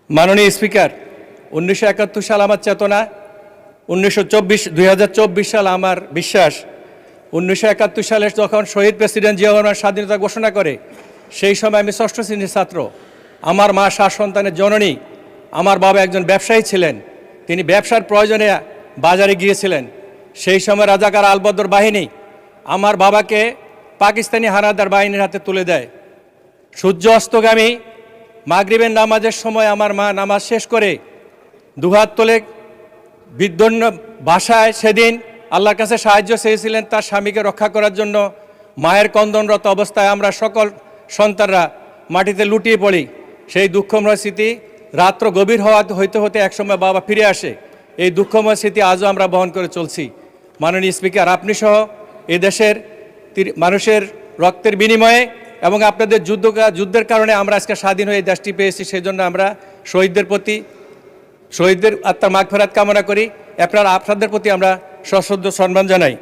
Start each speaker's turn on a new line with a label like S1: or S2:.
S1: মাননীয় স্পিকার, 1971 সাল আমার চেতনা, 2024 সাল আমার বিশ্বাস। 1971 সালে যখন শহীদ প্রেসিডেন্ট জিয়া রহমান স্বাধীনতা ঘোষণা করে, সেই সময় আমি ষষ্ঠ শ্রেণীর ছাত্র। আমার মা 7 সন্তানের জননী। আমার বাবা একজন ব্যবসায়ী ছিলেন, তিনি ব্যবসার প্রয়োজনে বাজারে গিয়েছিলেন। সেই সময় রাজাকার আলবদর বাহিনী আমার বাবাকে পাকিস্তানি হানাদার বাহিনীর হাতে তুলে দেয়। সূর্য অস্তগামী মাগরিবের নামাজের সময় আমার মা নামাজ শেষ করে দুহাত তোলে বিদ্বন্ন ভাষায় সেদিন আল্লাহর কাছে সাহায্য চেয়েছিলেন তার স্বামীকে রক্ষা করার জন্য। মায়ের কন্দনরত অবস্থায় আমরা সকল সন্তানরা মাটিতে লুটিয়ে পড়ি। সেই দুঃখময় স্মৃতি রাত্র গভীর হইতে হতে একসময় বাবা ফিরে আসে। এই দুঃখময় স্মৃতি আজও আমরা বহন করে চলছি। মাননীয় স্পিকার, আপনি সহ এই দেশের মানুষের রক্তের বিনিময়ে এবং আপনাদের যুদ্ধের কারণে আমরা আজকে স্বাধীন হয়ে এই দেশটি পেয়েছি। সেই জন্য আমরা শহীদদের আত্মার মাগফিরাত কামনা করি। আপনাদের প্রতি আমরা সশ্রদ্ধ সম্মান জানাই।